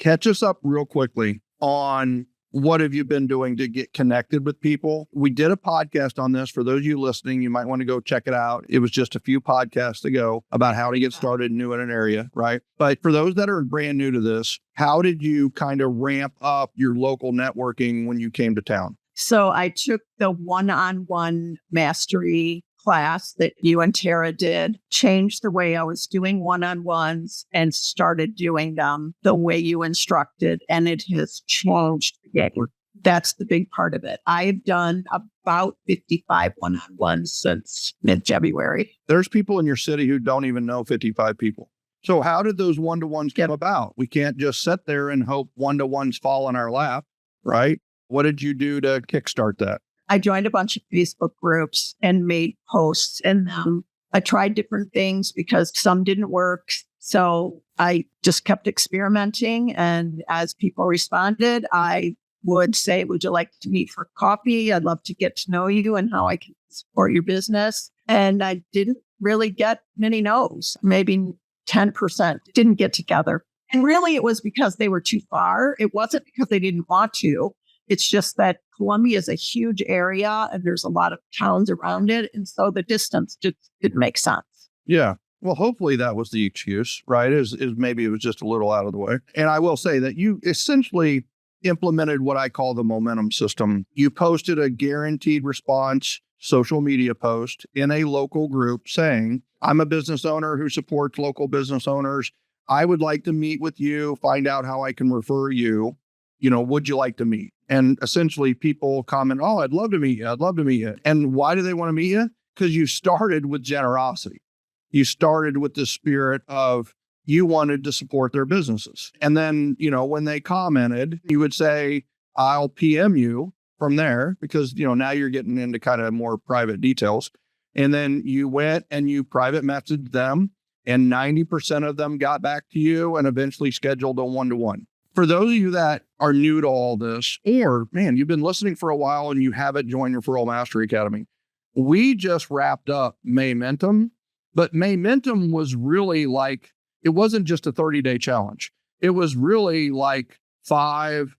Catch us up real quickly on what have you been doing to get connected with people? We did a podcast on this. For those of you listening, you might want to go check it out. It was just a few podcasts ago about how to get started new in an area, right? But for those that are brand new to this, how did you kind of ramp up your local networking when you came to town? So I took the one-on-one mastery class that you and Tara did, changed the way I was doing one-on-ones and started doing them the way you instructed. And it has changed the game. That's the big part of it. I've done about 55 one-on-ones since mid-February. There's people in your city who don't even know 55 people. So how did those one-to-ones come about? We can't just sit there and hope one-to-ones fall in our lap, right? What did you do to kickstart that? I joined a bunch of Facebook groups and made posts in them. I tried different things because some didn't work. So I just kept experimenting. And as people responded, I would say, would you like to meet for coffee? I'd love to get to know you and how I can support your business. And I didn't really get many no's, maybe 10% didn't get together. And really it was because they were too far. It wasn't because they didn't want to. It's just that Columbia is a huge area and there's a lot of towns around it. And so the distance just didn't make sense. Yeah. Well, hopefully that was the excuse, right? Is maybe it was just a little out of the way. And I will say that you essentially implemented what I call the momentum system. You posted a guaranteed response social media post in a local group saying, I'm a business owner who supports local business owners. I would like to meet with you, find out how I can refer you. Would you like to meet? And essentially people comment, oh, I'd love to meet you. I'd love to meet you. And why do they want to meet you? Because you started with generosity. You started with the spirit of you wanted to support their businesses. And then, when they commented, you would say, I'll PM you from there because, now you're getting into kind of more private details. And then you went and you private messaged them and 90% of them got back to you and eventually scheduled a one-to-one. For those of you that are new to all this, or man, you've been listening for a while and you haven't joined Referral Mastery Academy, we just wrapped up Momentum, but Momentum was really like, it wasn't just a 30-day challenge. It was really like 5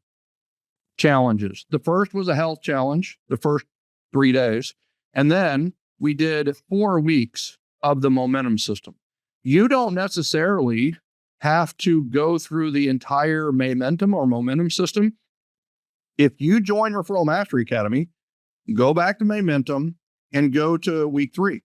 challenges. The first was a health challenge, the first 3 days. And then we did 4 weeks of the momentum system. You don't necessarily have to go through the entire momentum system. If you join Referral Mastery Academy, go back to Momentum and go to week 3.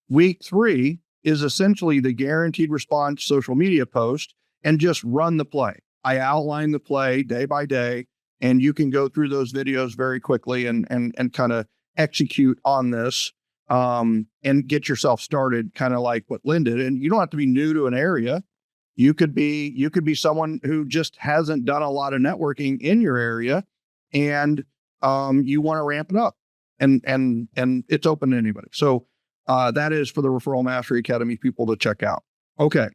Week 3 is essentially the guaranteed response social media post and just run the play. I outline the play day by day, and you can go through those videos very quickly and kind of execute on this and get yourself started, kind of like what Lynne did. And you don't have to be new to an area. You could be someone who just hasn't done a lot of networking in your area, and you want to ramp it up, and it's open to anybody. So that is for the Referral Mastery Academy people to check out. Okay,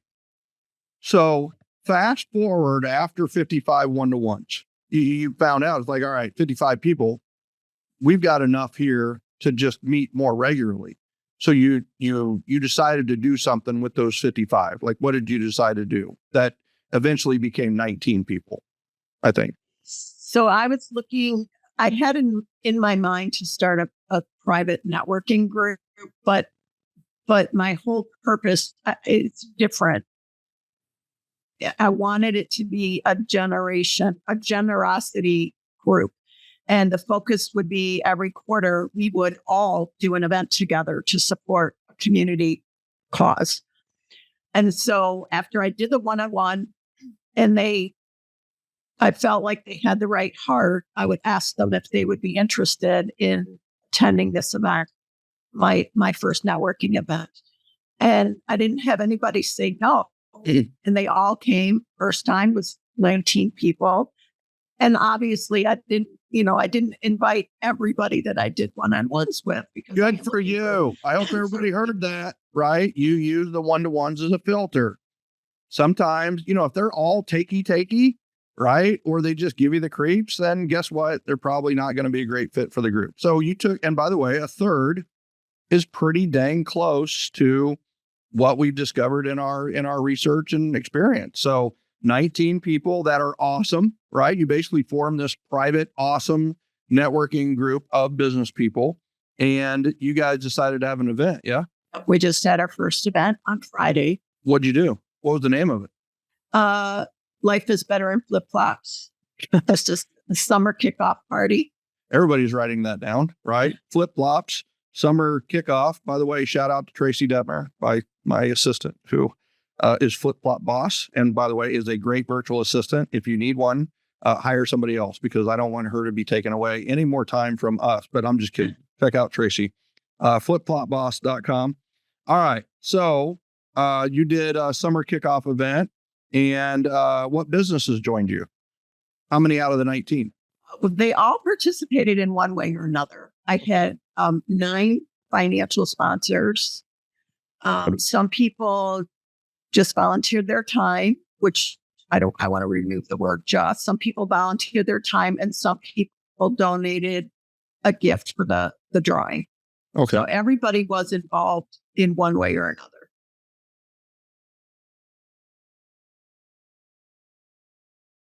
so fast forward after 55 one-to-ones, you found out it's like, all right, 55 people, we've got enough here to just meet more regularly. So you decided to do something with those 55. Like, what did you decide to do that eventually became 19 people, I think? So I was looking, I had in my mind to start a private networking group, but my whole purpose is different. I wanted it to be a generosity group. And the focus would be every quarter, we would all do an event together to support a community cause. And so after I did the one-on-one and I felt like they had the right heart, I would ask them if they would be interested in attending this event, my first networking event. And I didn't have anybody say no. And they all came. First time was 19 people. And obviously I didn't invite everybody that I did one-on-ones with. Because good for you. I hope everybody heard that, right? You use the one-to-ones as a filter. Sometimes, if they're all takey, right? Or they just give you the creeps, then guess what? They're probably not going to be a great fit for the group. So you took, and by the way, a third is pretty dang close to what we've discovered in our research and experience. So 19 people that are awesome, right? You basically form this private, awesome networking group of business people. And you guys decided to have an event. Yeah. We just had our first event on Friday. What'd you do? What was the name of it? Life is better in flip flops. That's just the summer kickoff party. Everybody's writing that down, right? Flip flops, summer kickoff. By the way, shout out to Tracy Detmer, my assistant, who is Flip Flop Boss. And by the way, is a great virtual assistant. If you need one, hire somebody else, because I don't want her to be taking away any more time from us. But I'm just kidding. Check out Tracy. Flipflopboss.com. All right. So you did a summer kickoff event. And what businesses joined you? How many out of the 19? They all participated in one way or another. I had 9 financial sponsors. Some people just volunteered their time, which I want to remove the word just. Some people volunteered their time, and some people donated a gift for the drawing. Okay. So everybody was involved in one way or another.